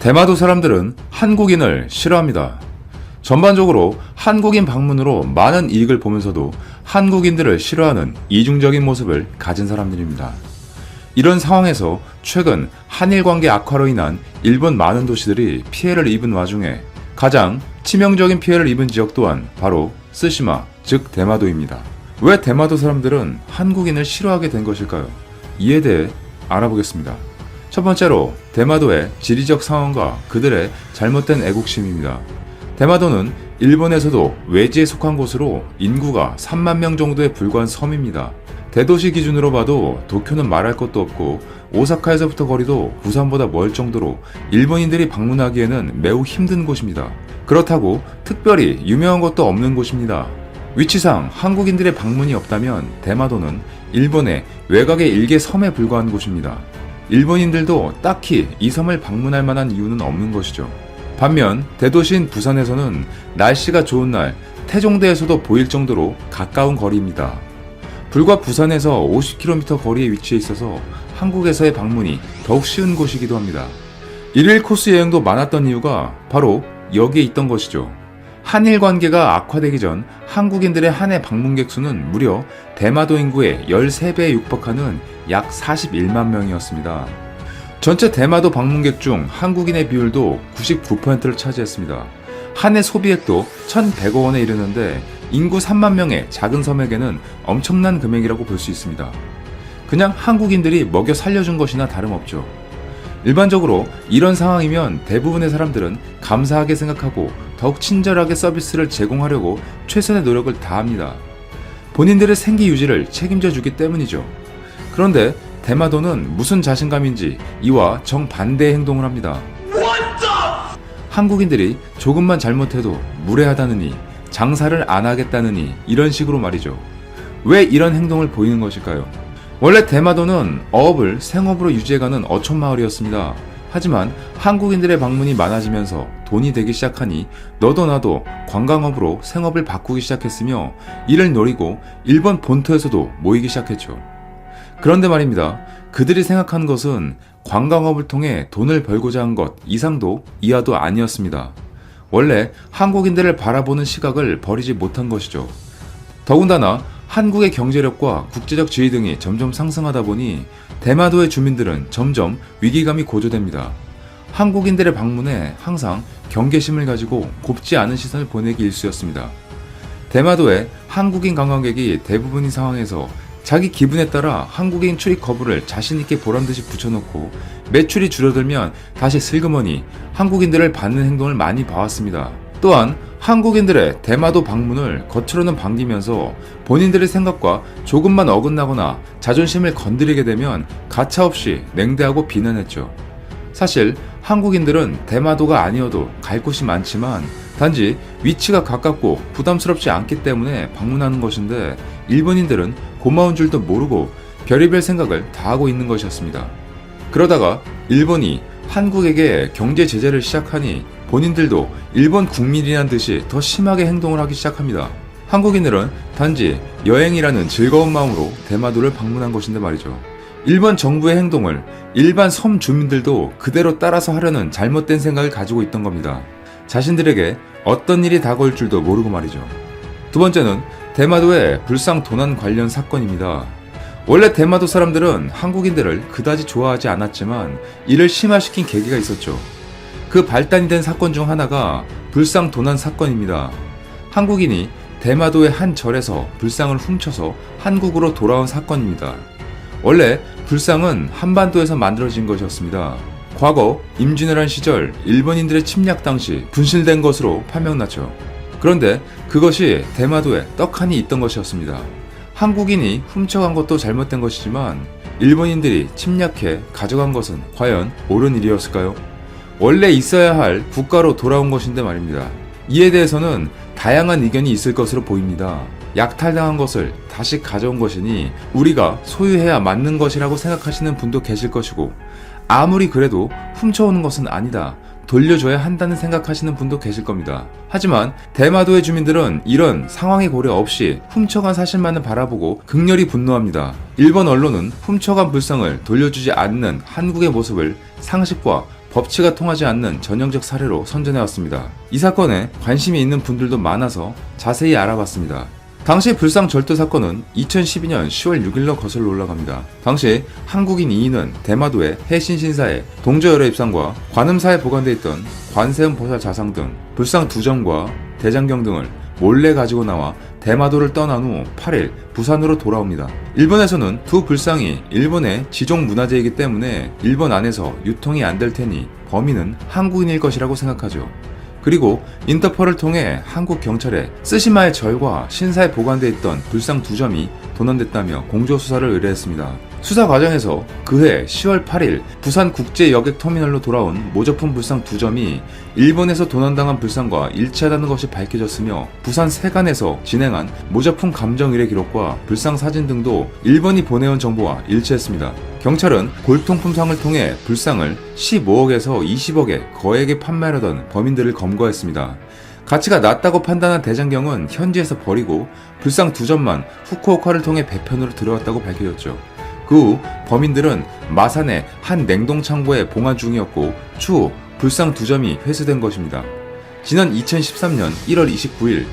대마도 사람들은 한국인을 싫어합니다. 전반적으로 한국인 방문으로 많은 이익을 보면서도 한국인들을 싫어하는 이중적인 모습을 가진 사람들입니다. 이런 상황에서 최근 한일 관계 악화로 인한 일본 많은 도시들이 피해를 입은 와중에 가장 치명적인 피해를 입은 지역 또한 바로 쓰시마, 즉 대마도입니다. 왜 대마도 사람들은 한국인을 싫어하게 된 것일까요? 이에 대해 알아보겠습니다. 첫 번째로 대마도의 지리적 상황과 그들의 잘못된 애국심입니다. 대마도는 일본에서도 외지에 속한 곳으로 인구가 3만 명 정도에 불과한 섬입니다. 대도시 기준으로 봐도 도쿄는 말할 것도 없고 오사카에서부터 거리도 부산보다 멀 정도로 일본인들이 방문하기에는 매우 힘든 곳입니다. 그렇다고 특별히 유명한 것도 없는 곳입니다. 위치상 한국인들의 방문이 없다면 대마도는 일본의 외곽의 일개 섬에 불과한 곳입니다. 일본인들도 딱히 이 섬을 방문할 만한 이유는 없는 것이죠. 반면 대도시인 부산에서는 날씨가 좋은 날 태종대에서도 보일 정도로 가까운 거리입니다. 불과 부산에서 50km 거리에 위치해 있어서 한국에서의 방문이 더욱 쉬운 곳이기도 합니다. 일일 코스 여행도 많았던 이유가 바로 여기에 있던 것이죠. 한일 관계가 악화되기 전 한국인들의 한 해 방문객 수는 무려 대마도 인구의 13배에 육박하는 약 41만 명이었습니다. 전체 대마도 방문객 중 한국인의 비율도 99%를 차지했습니다. 한 해 소비액도 1,100억 원에 이르는데 인구 3만 명의 작은 섬에게는 엄청난 금액이라고 볼 수 있습니다. 그냥 한국인들이 먹여 살려준 것이나 다름없죠. 일반적으로 이런 상황이면 대부분의 사람들은 감사하게 생각하고 더욱 친절하게 서비스를 제공하려고 최선의 노력을 다합니다. 본인들의 생기 유지를 책임져 주기 때문이죠. 그런데 대마도는 무슨 자신감인지 이와 정반대의 행동을 합니다. 한국인들이 조금만 잘못해도 무례하다느니 장사를 안 하겠다느니 이런 식으로 말이죠. 왜 이런 행동을 보이는 것일까요? 원래 대마도는 어업을 생업으로 유지해가는 어촌마을이었습니다. 하지만 한국인들의 방문이 많아지면서 돈이 되기 시작하니 너도 나도 관광업으로 생업을 바꾸기 시작했으며 이를 노리고 일본 본토에서도 모이기 시작했죠. 그런데 말입니다. 그들이 생각한 것은 관광업을 통해 돈을 벌고자 한 것 이상도 이하도 아니었습니다. 원래 한국인들을 바라보는 시각을 버리지 못한 것이죠. 더군다나 한국의 경제력과 국제적 지위 등이 점점 상승하다 보니 대마도의 주민들은 점점 위기감이 고조됩니다. 한국인들의 방문에 항상 경계심을 가지고 곱지 않은 시선을 보내기 일쑤였습니다. 대마도의 한국인 관광객이 대부분인 상황에서 자기 기분에 따라 한국인 출입 거부를 자신있게 보란듯이 붙여놓고 매출이 줄어들면 다시 슬그머니 한국인들을 받는 행동을 많이 봐왔습니다. 또한 한국인들의 대마도 방문을 겉으로는 반기면서 본인들의 생각과 조금만 어긋나거나 자존심을 건드리게 되면 가차없이 냉대하고 비난했죠. 사실 한국인들은 대마도가 아니어도 갈 곳이 많지만 단지 위치가 가깝고 부담스럽지 않기 때문에 방문하는 것인데 일본인들은 고마운 줄도 모르고 별의별 생각을 다 하고 있는 것이었습니다. 그러다가 일본이 한국에게 경제 제재를 시작하니 본인들도 일본 국민이란 듯이 더 심하게 행동을 하기 시작합니다. 한국인들은 단지 여행이라는 즐거운 마음으로 대마도를 방문한 것인데 말이죠. 일본 정부의 행동을 일반 섬 주민들도 그대로 따라서 하려는 잘못된 생각을 가지고 있던 겁니다. 자신들에게 어떤 일이 다가올 줄도 모르고 말이죠. 두 번째는 대마도의 불상 도난 관련 사건입니다. 원래 대마도 사람들은 한국인들을 그다지 좋아하지 않았지만 이를 심화시킨 계기가 있었죠. 그 발단이 된 사건 중 하나가 불상 도난 사건입니다. 한국인이 대마도의 한 절에서 불상을 훔쳐서 한국으로 돌아온 사건입니다. 원래 불상은 한반도에서 만들어진 것이었습니다. 과거 임진왜란 시절 일본인들의 침략 당시 분실된 것으로 판명났죠. 그런데 그것이 대마도에 떡하니 있던 것이었습니다. 한국인이 훔쳐간 것도 잘못된 것이지만 일본인들이 침략해 가져간 것은 과연 옳은 일이었을까요? 원래 있어야 할 국가로 돌아온 것인데 말입니다. 이에 대해서는 다양한 의견이 있을 것으로 보입니다. 약탈당한 것을 다시 가져온 것이니 우리가 소유해야 맞는 것이라고 생각하시는 분도 계실 것이고 아무리 그래도 훔쳐오는 것은 아니다. 돌려줘야 한다는 생각하시는 분도 계실 겁니다. 하지만 대마도의 주민들은 이런 상황의 고려 없이 훔쳐간 사실만을 바라보고 극렬히 분노합니다. 일본 언론은 훔쳐간 불상을 돌려주지 않는 한국의 모습을 상식과 법치가 통하지 않는 전형적 사례로 선전해왔습니다. 이 사건에 관심이 있는 분들도 많아서 자세히 알아봤습니다. 당시 불상 절도 사건은 2012년 10월 6일로 거슬러 올라갑니다. 당시 한국인 2인은 대마도의 해신신사에 동저열의 입상과 관음사에 보관돼 있던 관세음 보살 자상 등 불상 2점과 대장경 등을 몰래 가지고 나와 대마도를 떠난 후 8일 부산으로 돌아옵니다. 일본에서는 두 불상이 일본의 지종 문화재이기 때문에 일본 안에서 유통이 안 될 테니 범인은 한국인일 것이라고 생각하죠. 그리고 인터폴을 통해 한국 경찰에 쓰시마의 절과 신사에 보관돼 있던 불상 2점이 도난됐다며 공조 수사를 의뢰했습니다. 수사 과정에서 그해 10월 8일 부산 국제여객터미널로 돌아온 모조품 불상 2점이 일본에서 도난당한 불상과 일치하다는 것이 밝혀졌으며 부산 세관에서 진행한 모조품 감정 의뢰 기록과 불상 사진 등도 일본이 보내온 정보와 일치했습니다. 경찰은 골통품상을 통해 불상을 15억에서 20억에 거액에 판매하려던 범인들을 검거했습니다. 가치가 낮다고 판단한 대장경은 현지에서 버리고 불상 2점만 후쿠오카를 통해 배편으로 들어왔다고 밝혀졌죠. 그 후 범인들은 마산의 한 냉동창고에 봉안 중이었고 추후 불상 2점이 회수된 것입니다. 지난 2013년 1월 29일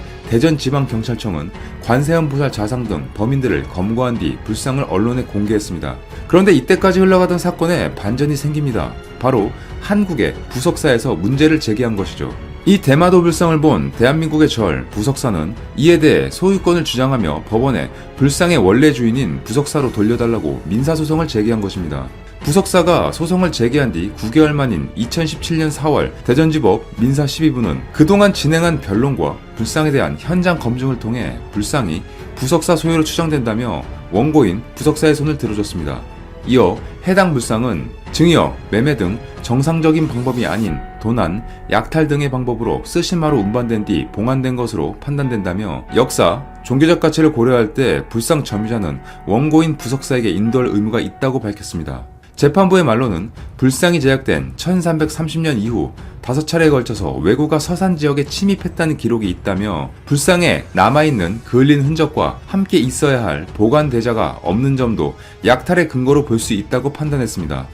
대전지방경찰청은 관세음 보살 자상 등 범인들을 검거한 뒤 불상을 언론에 공개했습니다. 그런데 이때까지 흘러가던 사건에 반전이 생깁니다. 바로 한국의 부석사에서 문제를 제기한 것이죠. 이 대마도 불상을 본 대한민국의 절 부석사는 이에 대해 소유권을 주장하며 법원에 불상의 원래 주인인 부석사로 돌려달라고 민사소송을 제기한 것입니다. 부석사가 소송을 제기한 뒤 9개월 만인 2017년 4월 대전지법 민사 12부는 그동안 진행한 변론과 불상에 대한 현장 검증을 통해 불상이 부석사 소유로 추정된다며 원고인 부석사의 손을 들어줬습니다. 이어 해당 불상은 증여, 매매 등 정상적인 방법이 아닌 도난, 약탈 등의 방법으로 쓰시마로 운반된 뒤 봉안된 것으로 판단된다며 역사, 종교적 가치를 고려할 때 불상 점유자는 원고인 부석사에게 인도할 의무가 있다고 밝혔습니다. 재판부의 말로는 불상이 제작된 1330년 이후 5차례에 걸쳐서 왜구가 서산 지역에 침입했다는 기록이 있다며 불상에 남아있는 그을린 흔적과 함께 있어야 할 보관 대자가 없는 점도 약탈의 근거로 볼 수 있다고 판단했습니다.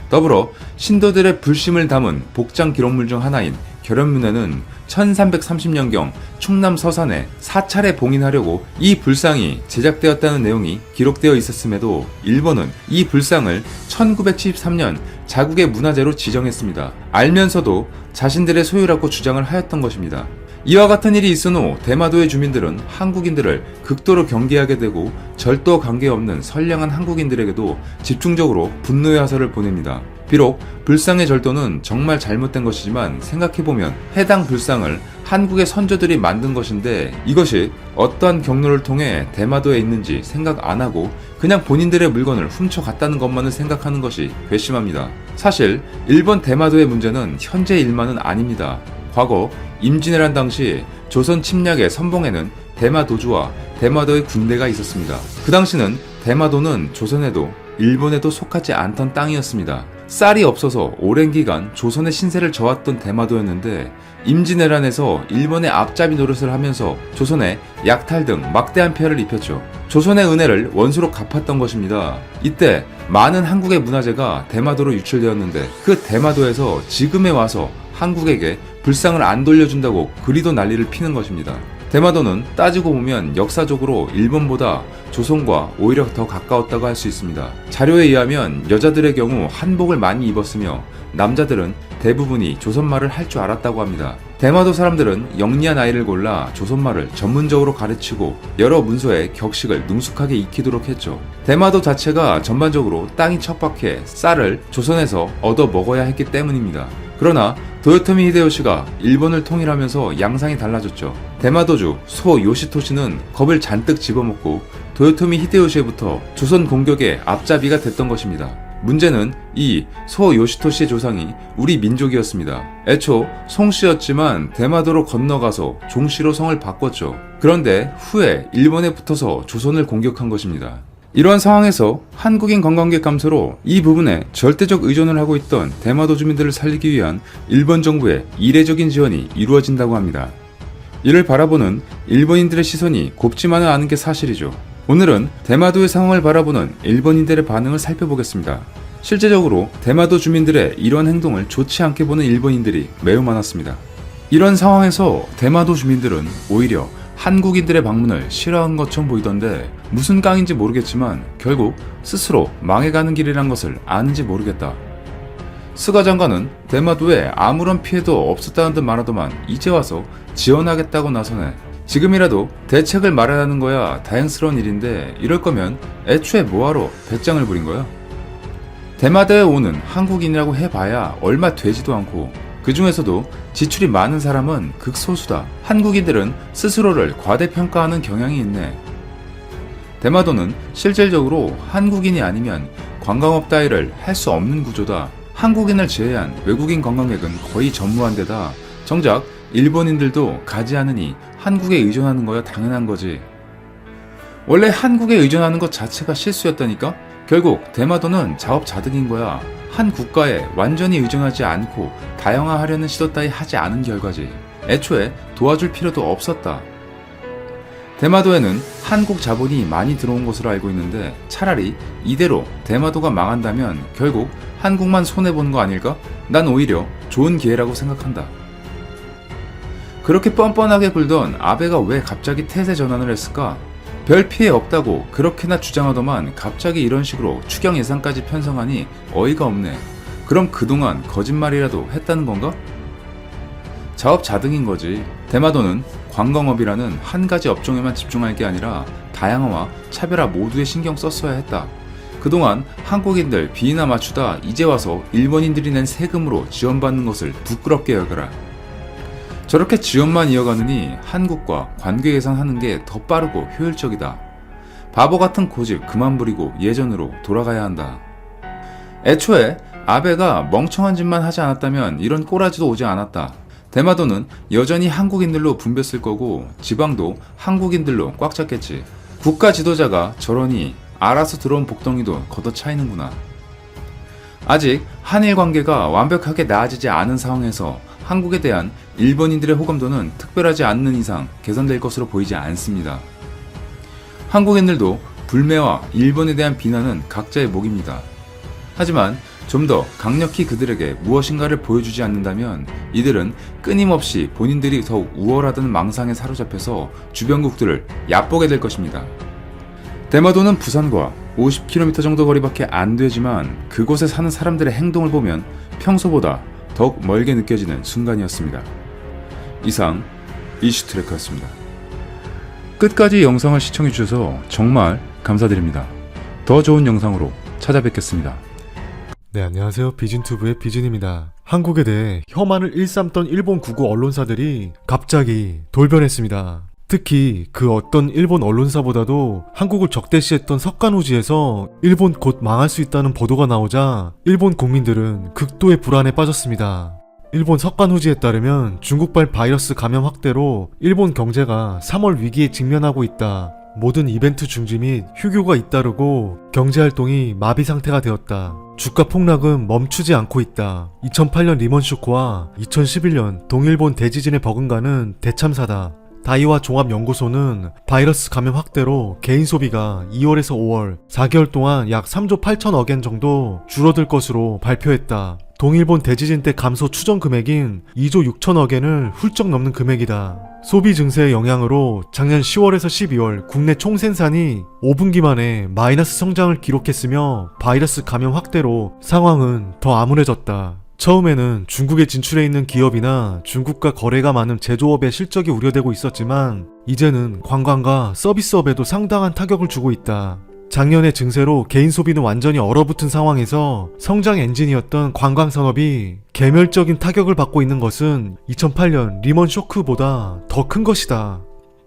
더불어 신도들의 불심을 담은 복장 기록물 중 하나인 결연문에는 1330년경 충남 서산에 4차례 봉인하려고 이 불상이 제작되었다는 내용이 기록되어 있었음에도 일본은 이 불상을 1973년 자국의 문화재로 지정했습니다. 알면서도 자신들의 소유라고 주장을 하였던 것입니다. 이와 같은 일이 있은 후 대마도의 주민들은 한국인들을 극도로 경계하게 되고 절도 관계없는 선량한 한국인들에게도 집중적으로 분노의 화살을 보냅니다. 비록 불상의 절도는 정말 잘못된 것이지만 생각해보면 해당 불상을 한국의 선조들이 만든 것인데 이것이 어떠한 경로를 통해 대마도에 있는지 생각 안 하고 그냥 본인들의 물건을 훔쳐갔다는 것만을 생각하는 것이 괘씸합니다. 사실 일본 대마도의 문제는 현재 일만은 아닙니다. 과거 임진왜란 당시 조선 침략의 선봉에는 대마도주와 대마도의 군대가 있었습니다. 그 당시는 대마도는 조선에도 일본에도 속하지 않던 땅이었습니다. 쌀이 없어서 오랜 기간 조선의 신세를 져왔던 대마도였는데 임진왜란에서 일본의 앞잡이 노릇을 하면서 조선에 약탈 등 막대한 피해를 입혔죠. 조선의 은혜를 원수로 갚았던 것입니다. 이때 많은 한국의 문화재가 대마도로 유출되었는데 그 대마도에서 지금에 와서 한국에게 불상을 안 돌려준다고 그리도 난리를 피는 것입니다. 대마도는 따지고 보면 역사적으로 일본보다 조선과 오히려 더 가까웠다고 할 수 있습니다. 자료에 의하면 여자들의 경우 한복을 많이 입었으며 남자들은 대부분이 조선말을 할 줄 알았다고 합니다. 대마도 사람들은 영리한 아이를 골라 조선말을 전문적으로 가르치고 여러 문서에 격식을 능숙하게 익히도록 했죠. 대마도 자체가 전반적으로 땅이 척박해 쌀을 조선에서 얻어 먹어야 했기 때문입니다. 그러나 도요토미 히데요시가 일본을 통일하면서 양상이 달라졌죠. 대마도주 소 요시토시는 겁을 잔뜩 집어먹고 도요토미 히데요시에부터 조선 공격의 앞잡이가 됐던 것입니다. 문제는 이 소 요시토시의 조상이 우리 민족이었습니다. 애초 송씨였지만 대마도로 건너가서 종씨로 성을 바꿨죠. 그런데 후에 일본에 붙어서 조선을 공격한 것입니다. 이러한 상황에서 한국인 관광객 감소로 이 부분에 절대적 의존을 하고 있던 대마도 주민들을 살리기 위한 일본 정부의 이례적인 지원이 이루어진다고 합니다. 이를 바라보는 일본인들의 시선이 곱지만은 않은 게 사실이죠. 오늘은 대마도의 상황을 바라보는 일본인들의 반응을 살펴보겠습니다. 실제적으로 대마도 주민들의 이런 행동을 좋지 않게 보는 일본인들이 매우 많았습니다. 이런 상황에서 대마도 주민들은 오히려 한국인들의 방문을 싫어한 것처럼 보이던데 무슨 깡인지 모르겠지만 결국 스스로 망해가는 길이란 것을 아는지 모르겠다. 스가 장관은 대마도에 아무런 피해도 없었다는 듯 말하더만 이제 와서 지원하겠다고 나서네. 지금이라도 대책을 마련하는 거야 다행스러운 일인데 이럴 거면 애초에 뭐하러 배짱을 부린 거야? 대마도에 오는 한국인이라고 해봐야 얼마 되지도 않고 그 중에서도 지출이 많은 사람은 극소수다. 한국인들은 스스로를 과대평가하는 경향이 있네. 대마도는 실질적으로 한국인이 아니면 관광업 따위를 할 수 없는 구조다. 한국인을 제외한 외국인 관광객은 거의 전무한 데다 정작 일본인들도 가지 않으니 한국에 의존하는 거야 당연한 거지. 원래 한국에 의존하는 것 자체가 실수였다니까? 결국 대마도는 자업자득인 거야. 한 국가에 완전히 의존하지 않고 다양화하려는 시도 따위 하지 않은 결과지. 애초에 도와줄 필요도 없었다. 대마도에는 한국 자본이 많이 들어온 것으로 알고 있는데 차라리 이대로 대마도가 망한다면 결국 한국만 손해보는 거 아닐까? 난 오히려 좋은 기회라고 생각한다. 그렇게 뻔뻔하게 굴던 아베가 왜 갑자기 태세 전환을 했을까? 별 피해 없다고 그렇게나 주장하더만 갑자기 이런 식으로 추경 예산까지 편성하니 어이가 없네. 그럼 그동안 거짓말이라도 했다는 건가? 자업자득인 거지. 대마도는 관광업이라는 한 가지 업종에만 집중할 게 아니라 다양화와 차별화 모두에 신경 썼어야 했다. 그동안 한국인들 비위나 맞추다 이제 와서 일본인들이 낸 세금으로 지원받는 것을 부끄럽게 여겨라. 저렇게 지원만 이어가느니 한국과 관계 예상하는 게 더 빠르고 효율적이다. 바보 같은 고집 그만 부리고 예전으로 돌아가야 한다. 애초에 아베가 멍청한 짓만 하지 않았다면 이런 꼬라지도 오지 않았다. 대마도는 여전히 한국인들로 붐볐을 거고 지방도 한국인들로 꽉 찼겠지. 국가 지도자가 저러니 알아서 들어온 복덩이도 걷어차이는구나. 아직 한일 관계가 완벽하게 나아지지 않은 상황에서 한국에 대한 일본인들의 호감도는 특별하지 않는 이상 개선될 것으로 보이지 않습니다. 한국인들도 불매와 일본에 대한 비난은 각자의 몫입니다. 하지만 좀 더 강력히 그들에게 무엇인가를 보여주지 않는다면 이들은 끊임없이 본인들이 더욱 우월하다는 망상에 사로잡혀서 주변국들을 얕보게 될 것입니다. 대마도는 부산과 50km 정도 거리밖에 안 되지만 그곳에 사는 사람들의 행동을 보면 평소보다 더욱 멀게 느껴지는 순간이었습니다. 이상 이슈트래커였습니다. 끝까지 영상을 시청해주셔서 정말 감사드립니다. 더 좋은 영상으로 찾아뵙겠습니다. 네, 안녕하세요. 비진투브의 비진입니다. 한국에 대해 혐한을 일삼던 일본 구구 언론사들이 갑자기 돌변했습니다. 특히 그 어떤 일본 언론사보다도 한국을 적대시했던 석간후지에서 일본 곧 망할 수 있다는 보도가 나오자 일본 국민들은 극도의 불안에 빠졌습니다. 일본 석간후지에 따르면 중국발 바이러스 감염 확대로 일본 경제가 3월 위기에 직면하고 있다. 모든 이벤트 중지 및 휴교가 잇따르고 경제활동이 마비 상태가 되었다. 주가 폭락은 멈추지 않고 있다. 2008년 리먼 쇼크와 2011년 동일본 대지진에 버금가는 대참사다. 다이와 종합연구소는 바이러스 감염 확대로 개인 소비가 2월에서 5월 4개월 동안 약 3조 8천억 엔 정도 줄어들 것으로 발표했다. 동일본 대지진 때 감소 추정 금액인 2조 6천억 엔을 훌쩍 넘는 금액이다. 소비 증세의 영향으로 작년 10월에서 12월 국내 총생산이 5분기 만에 마이너스 성장을 기록했으며 바이러스 감염 확대로 상황은 더 암울해졌다. 처음에는 중국에 진출해 있는 기업이나 중국과 거래가 많은 제조업의 실적이 우려되고 있었지만 이제는 관광과 서비스업에도 상당한 타격을 주고 있다. 작년의 증세로 개인 소비는 완전히 얼어붙은 상황에서 성장 엔진이었던 관광산업이 개멸적인 타격을 받고 있는 것은 2008년 리먼 쇼크보다 더 큰 것이다.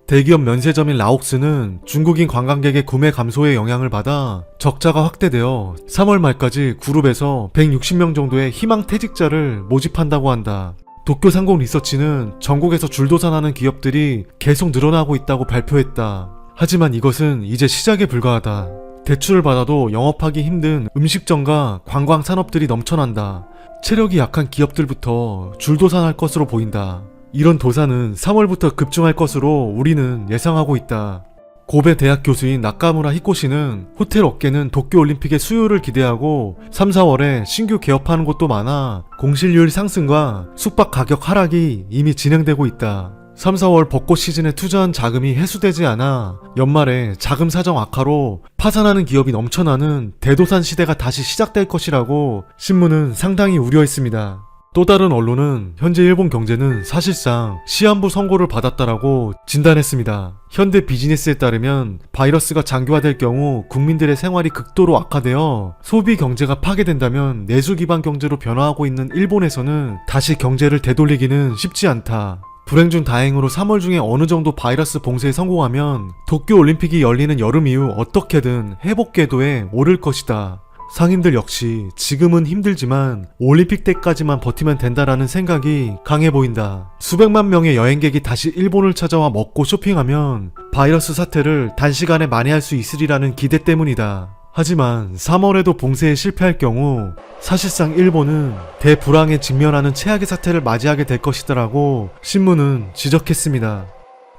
대기업 면세점인 라옥스는 중국인 관광객의 구매 감소의 영향을 받아 적자가 확대되어 3월 말까지 그룹에서 160명 정도의 희망퇴직자를 모집한다고 한다. 도쿄상공 리서치는 전국에서 줄도산하는 기업들이 계속 늘어나고 있다고 발표했다. 하지만 이것은 이제 시작에 불과하다. 대출을 받아도 영업하기 힘든 음식점과 관광 산업들이 넘쳐난다. 체력이 약한 기업들부터 줄도산할 것으로 보인다. 이런 도산은 3월부터 급증할 것으로 우리는 예상하고 있다. 고베 대학 교수인 나카무라 히코시는 호텔 업계는 도쿄올림픽의 수요를 기대하고 3, 4월에 신규 개업하는 곳도 많아 공실률 상승과 숙박 가격 하락이 이미 진행되고 있다. 3, 4월 벚꽃 시즌에 투자한 자금이 회수되지 않아 연말에 자금 사정 악화로 파산하는 기업이 넘쳐나는 대도산 시대가 다시 시작될 것이라고 신문은 상당히 우려했습니다. 또 다른 언론은 현재 일본 경제는 사실상 시한부 선고를 받았다라고 진단했습니다. 현대 비즈니스에 따르면 바이러스가 장기화될 경우 국민들의 생활이 극도로 악화되어 소비 경제가 파괴된다면 내수 기반 경제로 변화하고 있는 일본에서는 다시 경제를 되돌리기는 쉽지 않다. 불행 중 다행으로 3월 중에 어느 정도 바이러스 봉쇄에 성공하면 도쿄올림픽이 열리는 여름 이후 어떻게든 회복 궤도에 오를 것이다. 상인들 역시 지금은 힘들지만 올림픽 때까지만 버티면 된다라는 생각이 강해 보인다. 수백만 명의 여행객이 다시 일본을 찾아와 먹고 쇼핑하면 바이러스 사태를 단시간에 만회할 수 있으리라는 기대 때문이다. 하지만 3월에도 봉쇄에 실패할 경우 사실상 일본은 대불황에 직면하는 최악의 사태를 맞이하게 될 것이다라고 신문은 지적했습니다.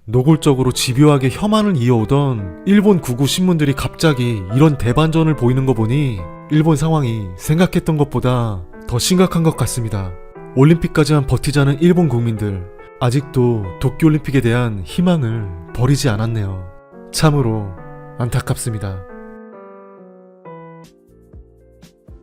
노골적으로 집요하게 혐한을 이어오던 일본 구구 신문들이 갑자기 이런 대반전을 보이는 거 보니 일본 상황이 생각했던 것보다 더 심각한 것 같습니다. 올림픽까지만 버티자는 일본 국민들, 아직도 도쿄올림픽에 대한 희망을 버리지 않았네요. 참으로 안타깝습니다.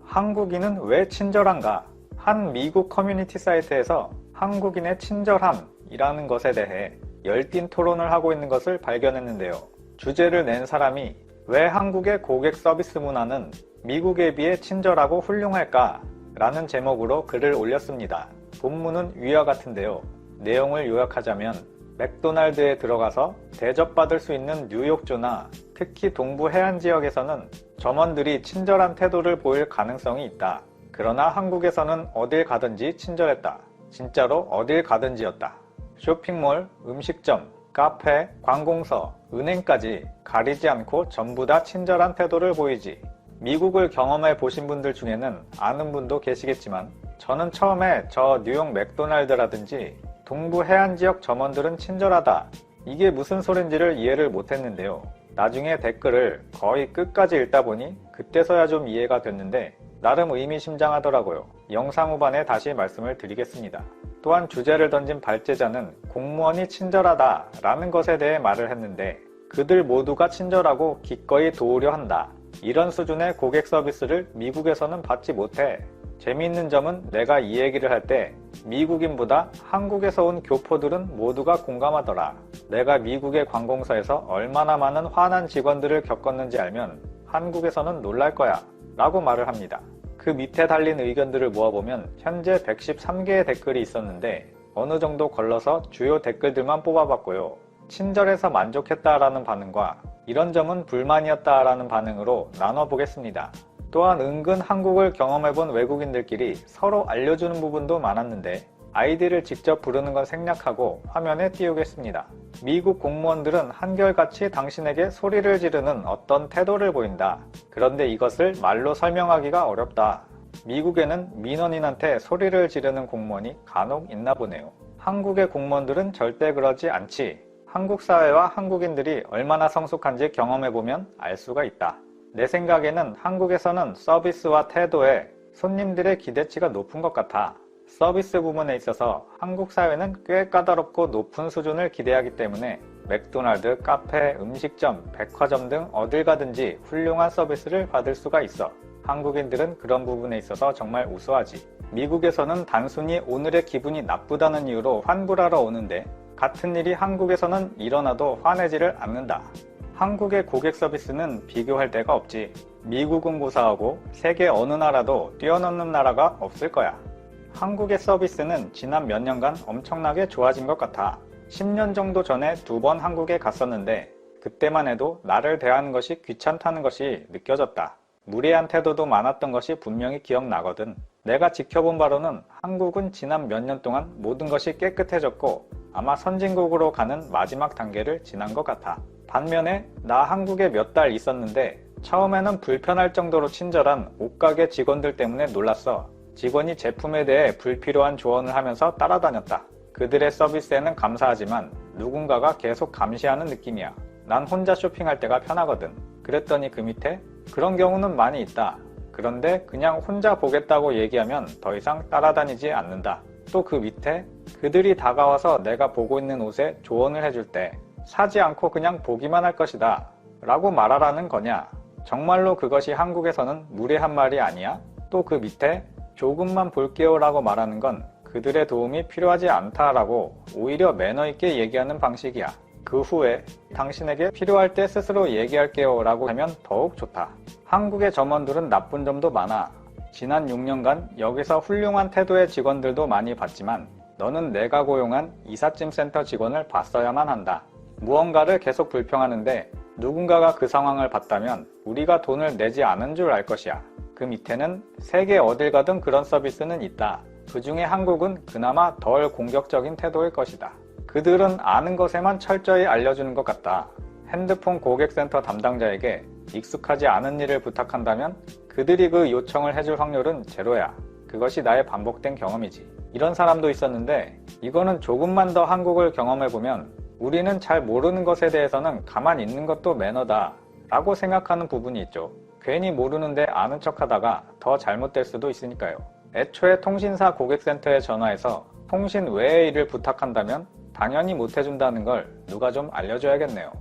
한국인은 왜 친절한가? 한 미국 커뮤니티 사이트에서 한국인의 친절함이라는 것에 대해 열띤 토론을 하고 있는 것을 발견했는데요. 주제를 낸 사람이 왜 한국의 고객 서비스 문화는 미국에 비해 친절하고 훌륭할까? 라는 제목으로 글을 올렸습니다. 본문은 위와 같은데요. 내용을 요약하자면 맥도날드에 들어가서 대접받을 수 있는 뉴욕주나 특히 동부 해안 지역에서는 점원들이 친절한 태도를 보일 가능성이 있다. 그러나 한국에서는 어딜 가든지 친절했다. 진짜로 어딜 가든지였다. 쇼핑몰, 음식점, 카페, 관공서, 은행까지 가리지 않고 전부 다 친절한 태도를 보이지. 미국을 경험해 보신 분들 중에는 아는 분도 계시겠지만 저는 처음에 저 뉴욕 맥도날드라든지 동부 해안 지역 점원들은 친절하다. 이게 무슨 소린지를 이해를 못했는데요. 나중에 댓글을 거의 끝까지 읽다 보니 그때서야 좀 이해가 됐는데 나름 의미심장하더라고요. 영상 후반에 다시 말씀을 드리겠습니다. 또한 주제를 던진 발제자는 공무원이 친절하다 라는 것에 대해 말을 했는데 그들 모두가 친절하고 기꺼이 도우려 한다. 이런 수준의 고객 서비스를 미국에서는 받지 못해. 재미있는 점은 내가 이 얘기를 할 때 미국인보다 한국에서 온 교포들은 모두가 공감하더라. 내가 미국의 관공서에서 얼마나 많은 화난 직원들을 겪었는지 알면 한국에서는 놀랄 거야 라고 말을 합니다. 그 밑에 달린 의견들을 모아보면 현재 113개의 댓글이 있었는데 어느 정도 걸러서 주요 댓글들만 뽑아봤고요. 친절해서 만족했다라는 반응과 이런 점은 불만이었다라는 반응으로 나눠보겠습니다. 또한 은근 한국을 경험해본 외국인들끼리 서로 알려주는 부분도 많았는데 아이디를 직접 부르는 건 생략하고 화면에 띄우겠습니다. 미국 공무원들은 한결같이 당신에게 소리를 지르는 어떤 태도를 보인다. 그런데 이것을 말로 설명하기가 어렵다. 미국에는 민원인한테 소리를 지르는 공무원이 간혹 있나 보네요. 한국의 공무원들은 절대 그러지 않지. 한국 사회와 한국인들이 얼마나 성숙한지 경험해보면 알 수가 있다. 내 생각에는 한국에서는 서비스와 태도에 손님들의 기대치가 높은 것 같아. 서비스 부분에 있어서 한국 사회는 꽤 까다롭고 높은 수준을 기대하기 때문에 맥도날드, 카페, 음식점, 백화점 등 어딜 가든지 훌륭한 서비스를 받을 수가 있어. 한국인들은 그런 부분에 있어서 정말 우수하지. 미국에서는 단순히 오늘의 기분이 나쁘다는 이유로 환불하러 오는데 같은 일이 한국에서는 일어나도 화내지를 않는다. 한국의 고객 서비스는 비교할 데가 없지. 미국은 고사하고 세계 어느 나라도 뛰어넘는 나라가 없을 거야. 한국의 서비스는 지난 몇 년간 엄청나게 좋아진 것 같아. 10년 정도 전에 2번 한국에 갔었는데 그때만 해도 나를 대하는 것이 귀찮다는 것이 느껴졌다. 무례한 태도도 많았던 것이 분명히 기억나거든. 내가 지켜본 바로는 한국은 지난 몇 년 동안 모든 것이 깨끗해졌고 아마 선진국으로 가는 마지막 단계를 지난 것 같아. 반면에 나 한국에 몇 달 있었는데 처음에는 불편할 정도로 친절한 옷가게 직원들 때문에 놀랐어. 직원이 제품에 대해 불필요한 조언을 하면서 따라다녔다. 그들의 서비스에는 감사하지만 누군가가 계속 감시하는 느낌이야. 난 혼자 쇼핑할 때가 편하거든. 그랬더니 그 밑에 그런 경우는 많이 있다. 그런데 그냥 혼자 보겠다고 얘기하면 더 이상 따라다니지 않는다. 또 그 밑에 그들이 다가와서 내가 보고 있는 옷에 조언을 해줄 때 사지 않고 그냥 보기만 할 것이다 라고 말하라는 거냐. 정말로 그것이 한국에서는 무례한 말이 아니야? 또 그 밑에 조금만 볼게요 라고 말하는 건 그들의 도움이 필요하지 않다라고 오히려 매너 있게 얘기하는 방식이야. 그 후에 당신에게 필요할 때 스스로 얘기할게요 라고 하면 더욱 좋다. 한국의 점원들은 나쁜 점도 많아. 지난 6년간 여기서 훌륭한 태도의 직원들도 많이 봤지만 너는 내가 고용한 이삿짐 센터 직원을 봤어야만 한다. 무언가를 계속 불평하는데 누군가가 그 상황을 봤다면 우리가 돈을 내지 않은 줄 알 것이야. 그 밑에는 세계 어딜 가든 그런 서비스는 있다. 그 중에 한국은 그나마 덜 공격적인 태도일 것이다. 그들은 아는 것에만 철저히 알려주는 것 같다. 핸드폰 고객센터 담당자에게 익숙하지 않은 일을 부탁한다면 그들이 그 요청을 해줄 확률은 제로야. 그것이 나의 반복된 경험이지. 이런 사람도 있었는데 이거는 조금만 더 한국을 경험해보면 우리는 잘 모르는 것에 대해서는 가만히 있는 것도 매너다 라고 생각하는 부분이 있죠. 괜히 모르는데 아는 척하다가 더 잘못될 수도 있으니까요. 애초에 통신사 고객센터에 전화해서 통신 외의 일을 부탁한다면 당연히 못해준다는 걸 누가 좀 알려줘야겠네요.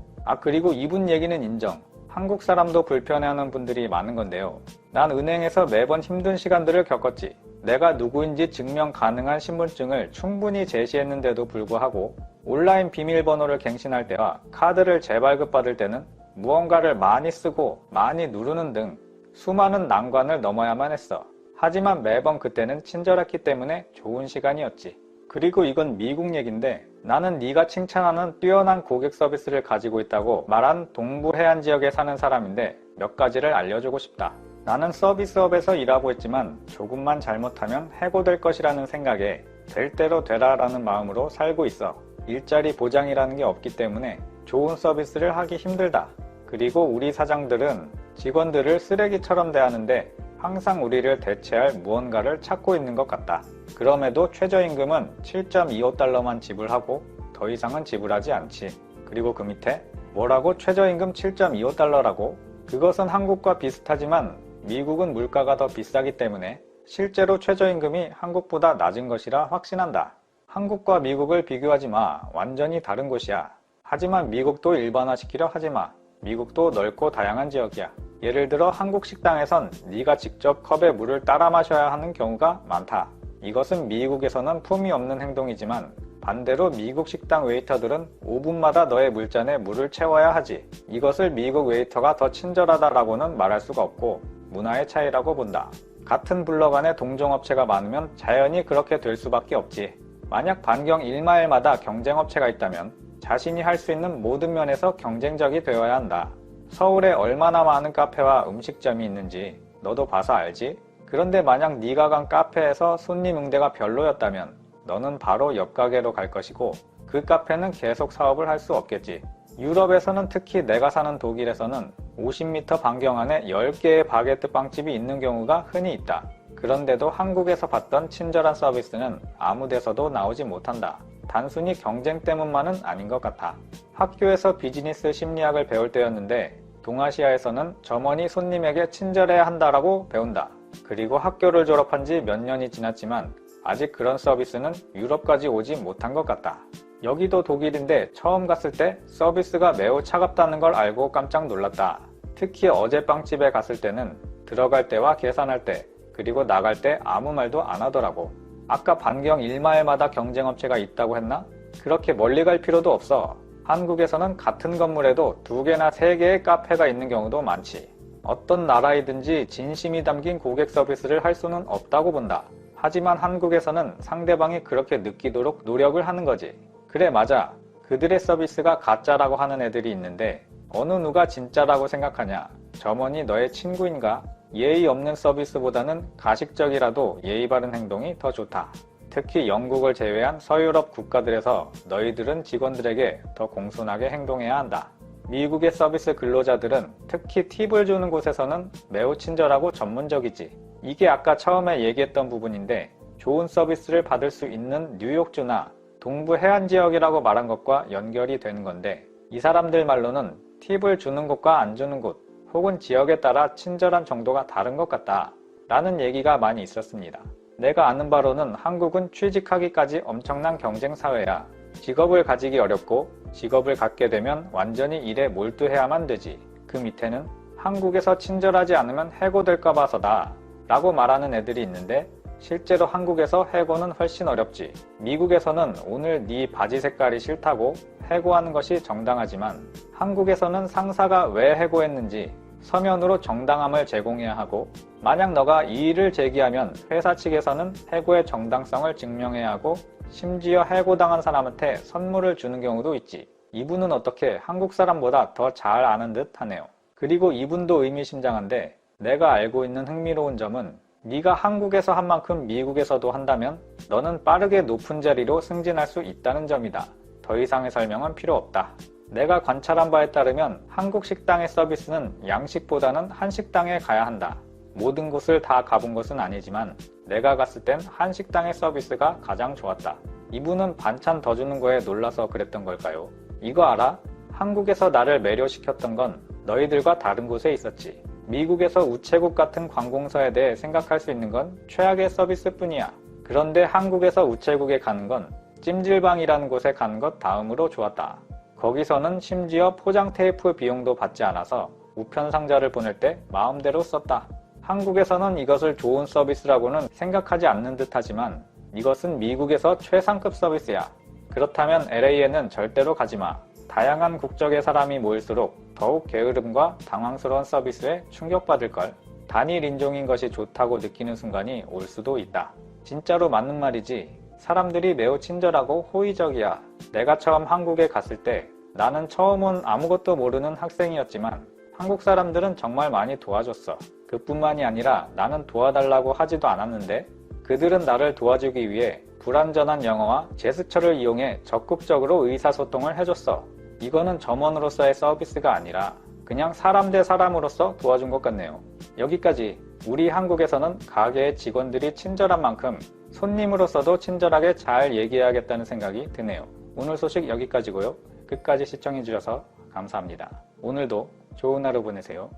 그리고 이분 얘기는 인정. 한국 사람도 불편해하는 분들이 많은 건데요. 난 은행에서 매번 힘든 시간들을 겪었지. 내가 누구인지 증명 가능한 신분증을 충분히 제시했는데도 불구하고 온라인 비밀번호를 갱신할 때와 카드를 재발급받을 때는 무언가를 많이 쓰고 많이 누르는 등 수많은 난관을 넘어야만 했어. 하지만 매번 그때는 친절했기 때문에 좋은 시간이었지. 그리고 이건 미국 얘긴데 나는 네가 칭찬하는 뛰어난 고객 서비스를 가지고 있다고 말한 동부 해안 지역에 사는 사람인데 몇 가지를 알려주고 싶다. 나는 서비스업에서 일하고 있지만 조금만 잘못하면 해고될 것이라는 생각에 될 대로 되라라는 마음으로 살고 있어. 일자리 보장이라는 게 없기 때문에 좋은 서비스를 하기 힘들다. 그리고 우리 사장들은 직원들을 쓰레기처럼 대하는데 항상 우리를 대체할 무언가를 찾고 있는 것 같다. 그럼에도 최저임금은 7.25달러만 지불하고 더 이상은 지불하지 않지. 그리고 그 밑에 뭐라고 최저임금 7.25달러라고? 그것은 한국과 비슷하지만 미국은 물가가 더 비싸기 때문에 실제로 최저임금이 한국보다 낮은 것이라 확신한다. 한국과 미국을 비교하지 마. 완전히 다른 곳이야. 하지만 미국도 일반화시키려 하지 마. 미국도 넓고 다양한 지역이야. 예를 들어 한국 식당에선 네가 직접 컵에 물을 따라 마셔야 하는 경우가 많다. 이것은 미국에서는 품이 없는 행동이지만 반대로 미국 식당 웨이터들은 5분마다 너의 물잔에 물을 채워야 하지. 이것을 미국 웨이터가 더 친절하다라고는 말할 수가 없고 문화의 차이라고 본다. 같은 블럭 안에 동종업체가 많으면 자연히 그렇게 될 수밖에 없지. 만약 반경 1마일마다 경쟁업체가 있다면 자신이 할 수 있는 모든 면에서 경쟁적이 되어야 한다. 서울에 얼마나 많은 카페와 음식점이 있는지 너도 봐서 알지? 그런데 만약 네가 간 카페에서 손님 응대가 별로였다면 너는 바로 옆 가게로 갈 것이고 그 카페는 계속 사업을 할 수 없겠지. 유럽에서는 특히 내가 사는 독일에서는 50m 반경 안에 10개의 바게트 빵집이 있는 경우가 흔히 있다. 그런데도 한국에서 봤던 친절한 서비스는 아무 데서도 나오지 못한다. 단순히 경쟁 때문만은 아닌 것 같아. 학교에서 비즈니스 심리학을 배울 때였는데 동아시아에서는 점원이 손님에게 친절해야 한다라고 배운다. 그리고 학교를 졸업한 지 몇 년이 지났지만 아직 그런 서비스는 유럽까지 오지 못한 것 같다. 여기도 독일인데 처음 갔을 때 서비스가 매우 차갑다는 걸 알고 깜짝 놀랐다. 특히 어제 빵집에 갔을 때는 들어갈 때와 계산할 때 그리고 나갈 때 아무 말도 안 하더라고. 아까 반경 1마일마다 경쟁업체가 있다고 했나? 그렇게 멀리 갈 필요도 없어. 한국에서는 같은 건물에도 2개나 3개의 카페가 있는 경우도 많지. 어떤 나라이든지 진심이 담긴 고객 서비스를 할 수는 없다고 본다. 하지만 한국에서는 상대방이 그렇게 느끼도록 노력을 하는 거지. 그래, 맞아. 그들의 서비스가 가짜라고 하는 애들이 있는데 어느 누가 진짜라고 생각하냐? 점원이 너의 친구인가? 예의 없는 서비스보다는 가식적이라도 예의 바른 행동이 더 좋다. 특히 영국을 제외한 서유럽 국가들에서 너희들은 직원들에게 더 공손하게 행동해야 한다. 미국의 서비스 근로자들은 특히 팁을 주는 곳에서는 매우 친절하고 전문적이지. 이게 아까 처음에 얘기했던 부분인데 좋은 서비스를 받을 수 있는 뉴욕주나 동부 해안 지역이라고 말한 것과 연결이 되는 건데 이 사람들 말로는 팁을 주는 곳과 안 주는 곳, 혹은 지역에 따라 친절한 정도가 다른 것 같다 라는 얘기가 많이 있었습니다. 내가 아는 바로는 한국은 취직하기까지 엄청난 경쟁 사회야. 직업을 가지기 어렵고 직업을 갖게 되면 완전히 일에 몰두해야만 되지. 그 밑에는 한국에서 친절하지 않으면 해고될까 봐서다 라고 말하는 애들이 있는데, 실제로 한국에서 해고는 훨씬 어렵지. 미국에서는 오늘 네 바지 색깔이 싫다고 해고하는 것이 정당하지만, 한국에서는 상사가 왜 해고했는지 서면으로 정당함을 제공해야 하고, 만약 너가 이의를 제기하면 회사 측에서는 해고의 정당성을 증명해야 하고, 심지어 해고당한 사람한테 선물을 주는 경우도 있지. 이분은 어떻게 한국 사람보다 더 잘 아는 듯 하네요. 그리고 이분도 의미심장한데, 내가 알고 있는 흥미로운 점은 네가 한국에서 한 만큼 미국에서도 한다면 너는 빠르게 높은 자리로 승진할 수 있다는 점이다. 더 이상의 설명은 필요 없다. 내가 관찰한 바에 따르면 한국 식당의 서비스는 양식보다는 한식당에 가야 한다. 모든 곳을 다 가본 것은 아니지만 내가 갔을 땐 한식당의 서비스가 가장 좋았다. 이분은 반찬 더 주는 거에 놀라서 그랬던 걸까요? 이거 알아? 한국에서 나를 매료시켰던 건 너희들과 다른 곳에 있었지. 미국에서 우체국 같은 관공서에 대해 생각할 수 있는 건 최악의 서비스뿐이야. 그런데 한국에서 우체국에 가는 건 찜질방이라는 곳에 가는 것 다음으로 좋았다. 거기서는 심지어 포장 테이프 비용도 받지 않아서 우편 상자를 보낼 때 마음대로 썼다. 한국에서는 이것을 좋은 서비스라고는 생각하지 않는 듯 하지만 이것은 미국에서 최상급 서비스야. 그렇다면 LA에는 절대로 가지마. 다양한 국적의 사람이 모일수록 더욱 게으름과 당황스러운 서비스에 충격받을걸. 단일 인종인 것이 좋다고 느끼는 순간이 올 수도 있다. 진짜로 맞는 말이지. 사람들이 매우 친절하고 호의적이야. 내가 처음 한국에 갔을 때 나는 처음 온 아무것도 모르는 학생이었지만 한국 사람들은 정말 많이 도와줬어. 그뿐만이 아니라 나는 도와달라고 하지도 않았는데 그들은 나를 도와주기 위해 불완전한 영어와 제스처를 이용해 적극적으로 의사소통을 해줬어. 이거는 점원으로서의 서비스가 아니라 그냥 사람 대 사람으로서 도와준 것 같네요. 여기까지. 우리 한국에서는 가게의 직원들이 친절한 만큼 손님으로서도 친절하게 잘 얘기해야겠다는 생각이 드네요. 오늘 소식 여기까지고요. 끝까지 시청해주셔서 감사합니다. 오늘도 좋은 하루 보내세요.